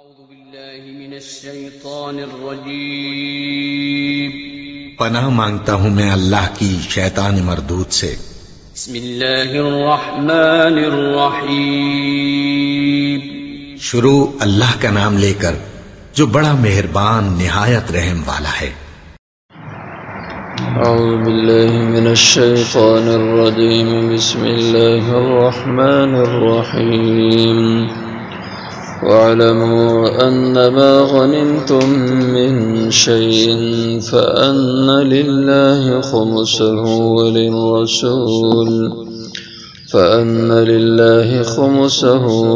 أعوذ بالله من الشيطان الرجيم پناہ مانگتا ہوں میں اللہ کی شیطان مردود سے۔ بسم الله الرحمن الرحيم شروع اللہ کا نام لے کر جو بڑا مہربان نہایت رحم والا ہے۔ أعوذ بالله من الشيطان الرجيم بسم الله الرحمن الرحيم واعلموا أنما غنمتم من شيء فأن لله خمسه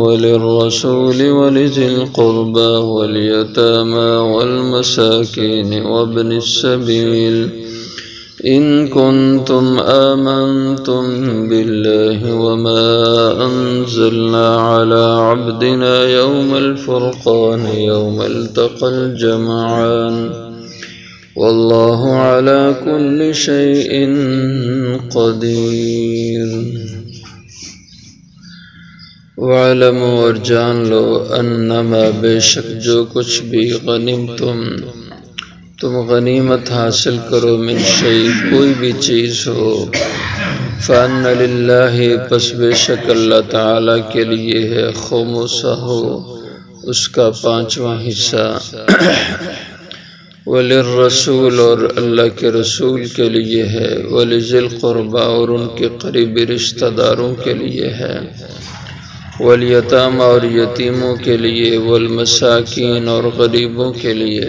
وللرسول ولذي القربى واليتامى والمساكين وابن السبيل إن كنتم آمنتم بالله وما أنزلنا على عبدنا يوم الفرقان يوم التقى الجمعان والله على كل شيء قدير۔ وَاعْلَمُوا اور جان لو انما بے شک جو کچھ بھی غنیمتم تم غنیمت حاصل کرو من شیء کوئی بھی چیز ہو، فَأَنَّ لِلَّهِ پس بے شک اللہ تعالی کے لیے ہے، خمسہ اس کا پانچواں حصہ، وَلِلرَّسُولِ اور اللہ کے رسول کے لیے ہے، وَلِذِي الْقُرْبَى اور ان کے قریبی رشتہ داروں کے لیے ہے، وَالْيَتَامَى اور یتیموں کے لیے، وَالْمَسَاكِينَ اور غریبوں کے لیے،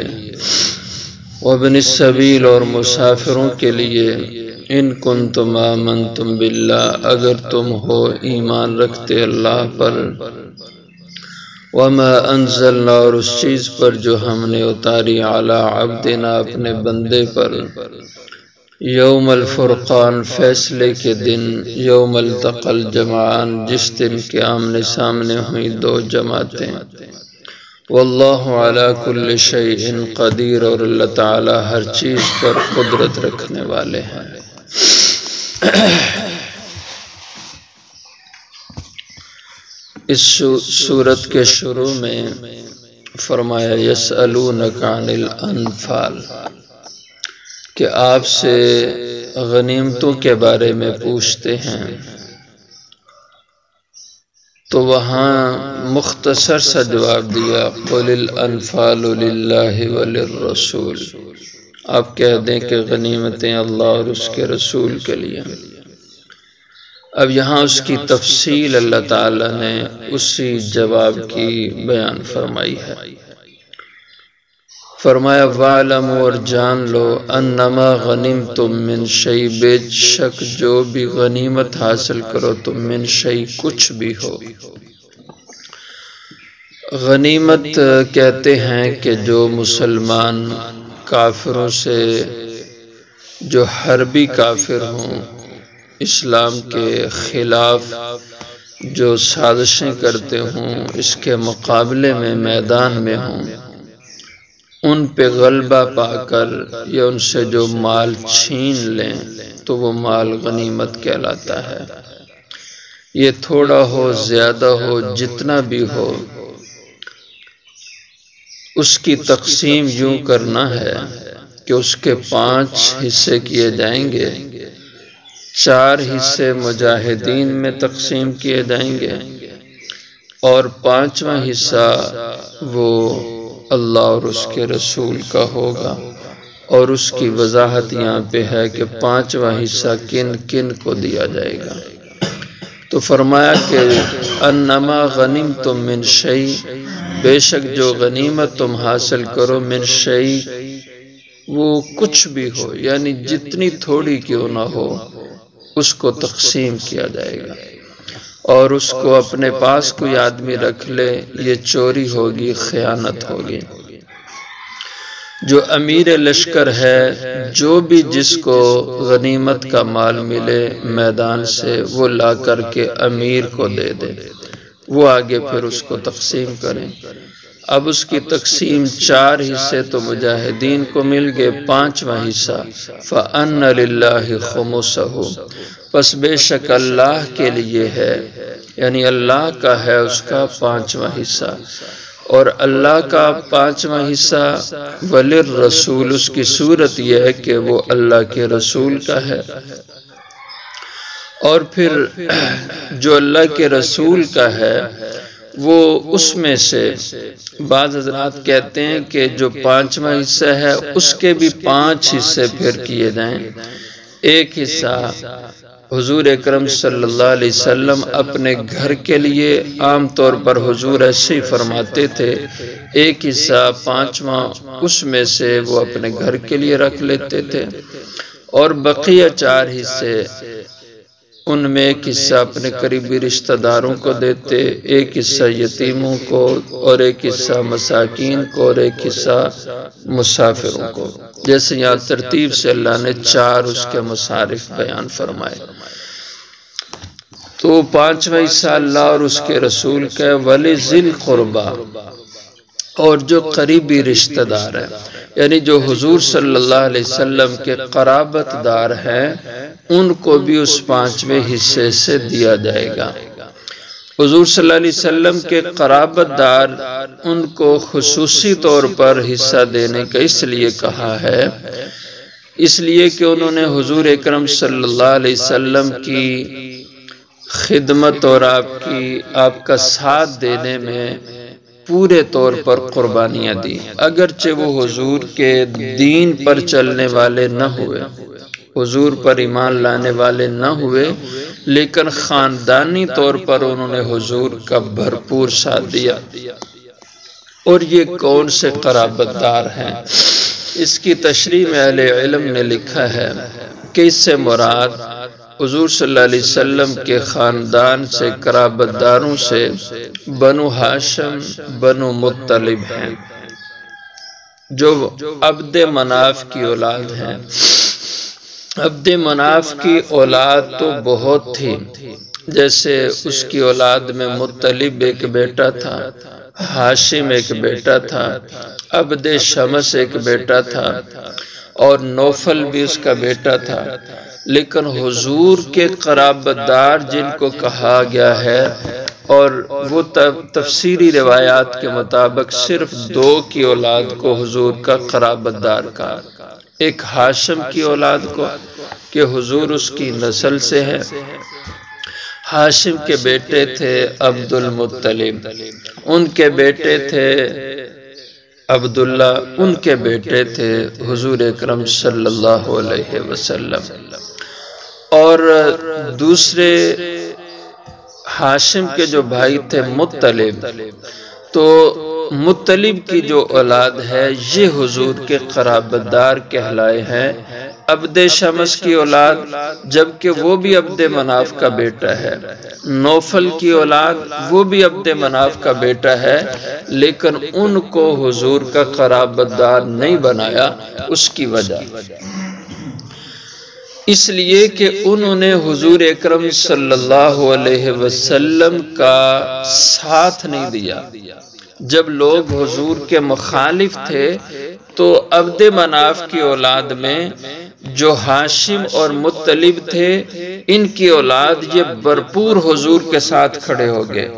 وابن السبیل اور مسافروں کے لیے، ان کنتم آمنتم باللہ اگر تم ہو ایمان رکھتے اللہ پر، وما انزلنا اور اس چیز پر جو ہم نے اتاری علی عبدنا اپنے بندے پر، یوم الفرقان فیصلے کے دن، یوم التقى الجمعان جس دن کے آمنے سامنے ہوئی دو جماعتیں، واللہ علی کل شیء قدیر اور اللہ تعالی ہر چیز پر قدرت رکھنے والے ہیں۔ اس سورت کے شروع میں فرمایا یسألونک عن الانفال کہ آپ سے غنیمتوں کے بارے میں پوچھتے ہیں، تو وہاں مختصر سا جواب دیا، قل الانفال للہ وللرسول، آپ کہہ دیں کہ غنیمتیں اللہ اور اس کے رسول کے لیے۔ اب یہاں اس کی تفصیل اللہ تعالی نے اسی جواب کی بیان فرمائی ہے۔ فرمایا وَاعْلَمُوا اور جان لو انما غنیمتم من شیء بے شک جو بھی غنیمت حاصل کرو تم من شیء کچھ بھی ہو۔ غنیمت کہتے ہیں کہ جو مسلمان کافروں سے جو حربی کافر ہوں، اسلام کے خلاف جو سازشیں کرتے ہوں، اس کے مقابلے میں میدان میں ہوں، ان پہ غلبہ پا کر یا ان سے جو مال چھین لیں تو وہ مال غنیمت کہلاتا ہے۔ یہ تھوڑا ہو زیادہ ہو جتنا بھی ہو، اس کی تقسیم یوں کرنا ہے کہ اس کے 5 حصے کیے جائیں گے، 4 حصے مجاہدین میں تقسیم کیے جائیں گے اور 5واں حصہ وہ اللہ اور اس کے رسول کا ہوگا، اور اس کی وضاحت یہاں پہ ہے کہ 5واں حصہ کن کن کو دیا جائے گا۔ تو فرمایا کہ انما غنیمتم من شیء بے شک جو غنیمت تم حاصل کرو من شیء وہ کچھ بھی ہو، یعنی جتنی تھوڑی کیوں نہ ہو، اس کو تقسیم کیا جائے گا، اور اس کو اپنے پاس کوئی آدمی رکھ لے، یہ چوری ہوگی، خیانت ہوگی۔ جو امیر لشکر ہے، جو بھی جس کو غنیمت کا مال ملے میدان سے، وہ لا کر کے امیر کو دے دے، وہ آگے پھر اس کو تقسیم کریں۔ اب اس کی تقسیم 4 حصے تو مجاہدین کو مل گئے، 5واں حصہ فَأَنَّ لِلَّهِ خُمُسَهُ پس بے شک اللہ کے لیے ہے، یعنی اللہ کا ہے اس کا 5واں حصہ، اور اللہ کا 5واں حصہ وللرسول، اس کی صورت یہ ہے کہ وہ اللہ کے رسول کا ہے۔ اور پھر جو اللہ کے رسول کا ہے وہ اس میں سے بعض حضرات کہتے ہیں کہ جو 5واں حصہ ہے اس کے بھی 5 حصے پھر کیے جائیں۔ ایک حصہ حضور اکرم صلی اللہ علیہ وسلم اپنے گھر کے لیے عام طور پر حضور ایسے ہی فرماتے تھے، ایک حصہ 5واں اس میں سے وہ اپنے گھر کے لیے رکھ لیتے تھے، اور بقیہ 4 حصے ان میں ایک حصہ اپنے قریبی رشتہ داروں کو دیتے، ایک حصہ یتیموں کو، اور ایک حصہ مساکین کو، اور ایک حصہ مسافروں کو، جیسے یہاں ترتیب سے اللہ نے 4 اس کے مصارف بیان فرمائے۔ تو 5واں حصہ اللہ اور اس کے رسول کا وَلِذِي الْقُرْبَى، اور جو قریبی رشتہ دار ہیں، یعنی جو حضور صلی اللہ علیہ وسلم کے قرابت دار ہیں، ان کو بھی اس 5ویں حصے سے دیا جائے گا۔ حضور صلی اللہ علیہ وسلم کے قرابت دار، ان کو خصوصی طور پر حصہ دینے کا اس لیے کہا ہے، اس لیے کہ انہوں نے حضور اکرم صلی اللہ علیہ وسلم کی خدمت اور آپ کا ساتھ دینے میں پورے طور پر قربانیاں دی، اگرچہ وہ حضور کے دین پر چلنے والے نہ ہوئے، حضور پر ایمان لانے والے نہ ہوئے، لیکن خاندانی طور پر انہوں نے حضور کا بھرپور ساتھ دیا۔ اور یہ کون سے قرابت دار ہیں؟ اس کی تشریح میں اہل علم نے لکھا ہے کہ اس سے مراد حضور صلی اللہ علیہ وسلم کے خاندان سے قرابت داروں سے بنو ہاشم، بنو مطلب ہیں، جو عبد مناف کی اولاد ہیں۔ عبد مناف کی اولاد تو بہت تھی، جیسے اس کی اولاد میں مطلب ایک بیٹا تھا، ہاشم ایک بیٹا تھا، عبد شمس ایک بیٹا تھا، اور نوفل بھی اس کا بیٹا تھا۔ لیکن حضور کے قرابت دار جن کو کہا گیا ہے، اور وہ تفسیری روایات کے مطابق صرف 2 کی اولاد کو حضور کا قرابت دار کہا، ایک ہاشم کی اولاد کو کہ حضور اس کی نسل سے ہے، ہاشم کے بیٹے تھے عبد المطلب، ان کے بیٹے تھے عبداللہ، ان کے بیٹے تھے حضور اکرم صلی اللہ علیہ وسلم۔ اور دوسرے ہاشم کے جو بھائی تھے مطلب، تو مطلب کی جو اولاد ہے یہ حضور کے قرابت دار کہلائے ہیں۔ عبد شمس کی اولاد، جبکہ وہ بھی عبد مناف کا بیٹا ہے، نوفل کی اولاد وہ بھی عبد مناف کا بیٹا ہے، لیکن ان کو حضور کا قرابت دار نہیں بنایا۔ اس کی وجہ اس لیے کہ انہوں نے حضور اکرم صلی اللہ علیہ وسلم کا ساتھ نہیں دیا۔ جب لوگ حضور کے مخالف تھے تو عبد مناف کی اولاد میں جو ہاشم اور مطلب تھے، ان کی اولاد یہ بھرپور حضور کے ساتھ کھڑے ہو گئے۔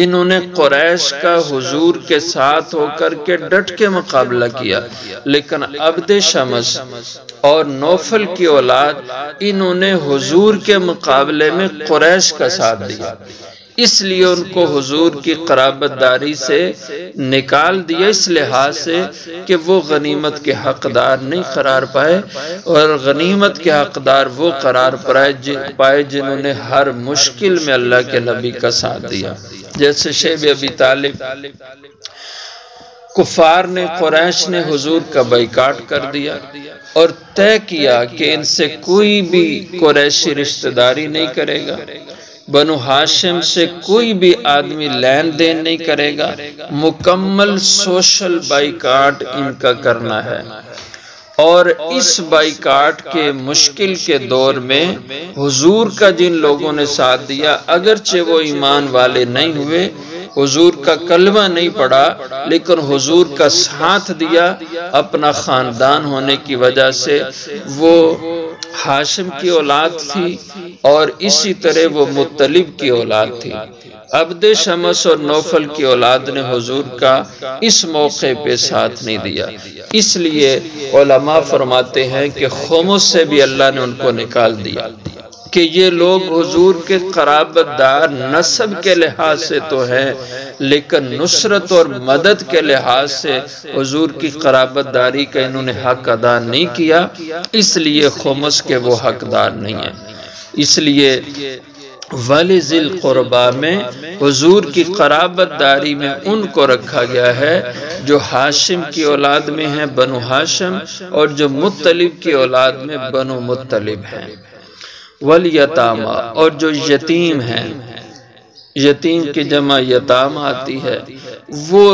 انہوں نے قریش کا حضور کے ساتھ ہو کر کے ڈٹ کے مقابلہ کیا، لیکن عبد شمس اور نوفل کی اولاد انہوں نے حضور کے مقابلے میں قریش کا ساتھ دیا، اس لیے ان کو حضور کی قرابت داری سے نکال دیا، اس لحاظ سے کہ وہ غنیمت کے حقدار نہیں قرار پائے، اور غنیمت کے حقدار وہ قرار پائے جنہوں نے ہر مشکل میں اللہ کے نبی کا ساتھ دیا، جیسے شیب ابی طالب۔ کفار نے، قریش نے حضور کا بائیکاٹ کر دیا اور طے کیا کہ ان سے کوئی بھی قریشی رشتہ داری نہیں کرے گا، بنو ہاشم سے کوئی بھی آدمی لین دین نہیں کرے گا، مکمل سوشل بائیکاٹ ان کا کرنا ہے۔ اور اس بائیکاٹ کے مشکل کے دور میں حضور کا جن لوگوں نے ساتھ دیا، اگرچہ وہ ایمان والے نہیں ہوئے، حضور کا کلمہ نہیں پڑھا، لیکن حضور کا ساتھ دیا اپنا خاندان ہونے کی وجہ سے۔ وہ ہاشم کی اولاد تھی اور اسی طرح وہ مطلب کی اولاد تھی۔ عبد شمس اور نوفل کی اولاد نے حضور کا اس موقع پہ ساتھ نہیں دیا، اس لیے علماء فرماتے ہیں کہ خمس سے بھی اللہ نے ان کو نکال دیا کہ یہ لوگ حضور کے قرابت دار نسب کے لحاظ سے تو ہیں، لیکن نصرت اور مدد کے لحاظ سے حضور کی قرابت داری کا انہوں نے حق ادا نہیں کیا، اس لیے خمس کے وہ حقدار نہیں ہیں۔ اس لیے وَلِذِي الْقُرْبَى میں حضور کی قرابت داری میں ان کو رکھا گیا ہے جو ہاشم کی اولاد میں ہیں، بنو ہاشم، اور جو مطلب کی اولاد میں بنو مطلب ہیں۔ وَالْيَتَامَى اور جو یتیم ہیں، یتیم کی جمع یتام آتی ہے، وہ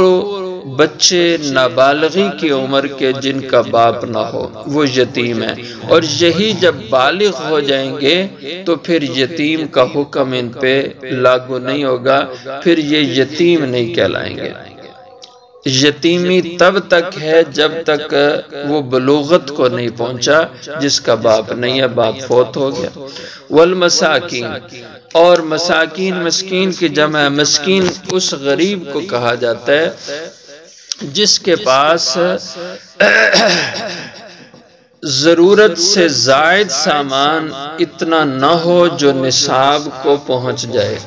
بچے نابالغی کی عمر کے جن کا باپ نہ ہو وہ یتیم ہیں، اور یہی جب بالغ ہو جائیں گے تو پھر یتیم کا حکم ان پہ لاگو نہیں ہوگا، پھر یہ یتیم نہیں کہلائیں گے۔ یتیمی تب تک ہے جب تک وہ بلوغت کو نہیں پہنچا، جس کا باپ نہیں ہے، باپ فوت ہو گیا۔ والمساکین اور مساکین، مسکین کی جمع مسکین اس غریب کو کہا جاتا ہے جس کے پاس ضرورت سے زائد سامان اتنا نہ ہو جو نصاب کو پہنچ جائے۔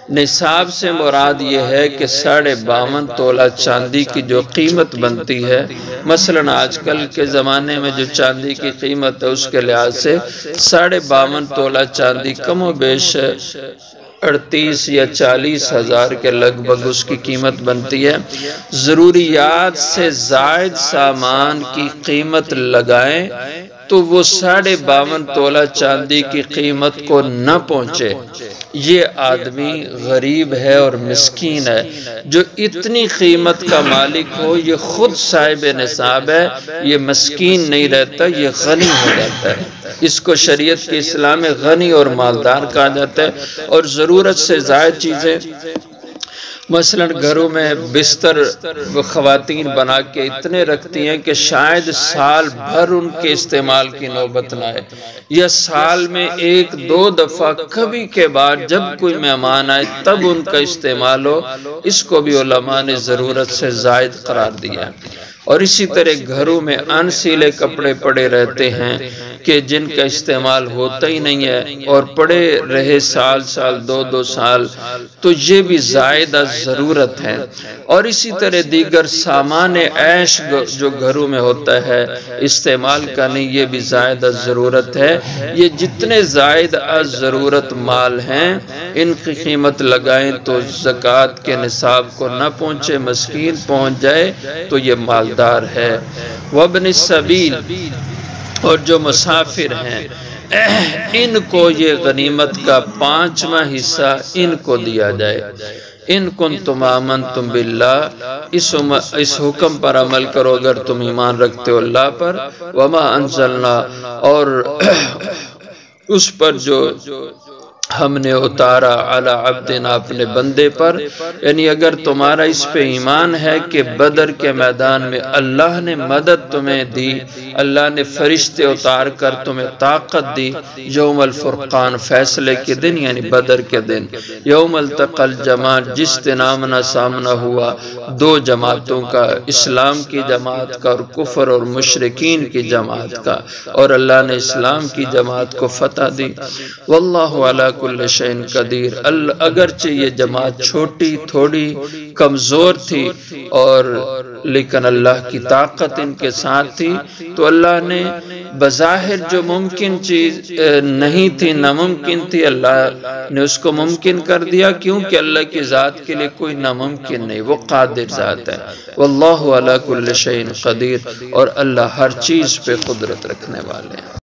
نصاب سے مراد یہ ہے کہ 52.5 تولہ چاندی کی جو قیمت بنتی ہے، مثلا آج کل کے زمانے میں جو چاندی کی قیمت ہے اس کے لحاظ سے 52.5 تولہ چاندی کم و بیش 38 یا 40 ہزار کے لگ بھگ اس کی قیمت بنتی ہے۔ ضروریات سے زائد سامان کی قیمت لگائیں تو وہ 52.5 تولہ چاندی کی قیمت کو نہ پہنچے، یہ آدمی غریب ہے اور مسکین ہے۔ جو اتنی قیمت کا مالک ہو یہ خود صاحب نصاب ہے، یہ مسکین نہیں رہتا، یہ غنی ہو جاتا ہے۔ اس کو شریعت کے اسلام میں غنی اور مالدار کہا جاتا ہے۔ اور ضرورت سے زائد چیزیں، مثلا گھروں میں بستر خواتین بنا کے اتنے رکھتی ہیں کہ شاید سال بھر ان کے استعمال کی نوبت نہ آئے، یا سال میں 1-2 دفعہ کبھی کے بعد جب کوئی مہمان آئے تب ان کا استعمال ہو، اس کو بھی علماء نے ضرورت سے زائد قرار دیا ہے۔ اور اسی طرح گھروں میں ان سیلے کپڑے پڑے رہتے ہیں کہ جن کا استعمال ہوتا ہی نہیں ہے اور پڑے رہے سال 2 سال، تو یہ بھی زائدہ ضرورت ہے۔ اور اسی طرح دیگر سامان عیش جو گھروں میں ہوتا ہے استعمال کا نہیں، یہ بھی زائدہ ضرورت ہے۔ یہ جتنے زائد از ضرورت مال ہیں ان کی قیمت لگائیں تو زکوٰۃ کے نصاب کو نہ پہنچے، مسکین پہنچ جائے تو یہ مالدار ہے۔ وابن السبیل اور جو مسافر ہیں ان کو یہ غنیمت کا 5واں حصہ ان کو دیا جائے۔ ان کنتم آمنتم باللہ، اس حکم پر عمل کرو اگر تم ایمان رکھتے ہو اللہ پر، وما انزلنا اور اس پر جو ہم نے اتارا علی عبدنا اپنے بندے پر، یعنی اگر تمہارا اس پہ ایمان ہے کہ بدر کے میدان میں اللہ نے مدد تمہیں دی، اللہ نے فرشتے اتار کر تمہیں طاقت دی، یوم الفرقان فیصلے کے دن یعنی بدر کے دن، یوم التقى الجمعان جس دن آمنا سامنا ہوا 2 جماعتوں کا، اسلام کی جماعت کا اور کفر اور مشرکین کی جماعت کا، اور اللہ نے اسلام کی جماعت کو فتح دی۔ واللہ علی کل شیء قدیر، اگرچہ یہ جماعت چھوٹی تھوڑی کمزور تھی اور لیکن اللہ کی طاقت ان کے ساتھ تھی، تو اللہ نے بظاہر جو ممکن چیز نہیں تھی، ناممکن تھی، اللہ نے اس کو ممکن کر دیا، کیونکہ اللہ کی ذات کے لیے کوئی ناممکن نہیں، وہ قادر ذات ہے۔ واللہ علی کل شیء قدیر، اور اللہ ہر چیز پہ قدرت رکھنے والے ہیں۔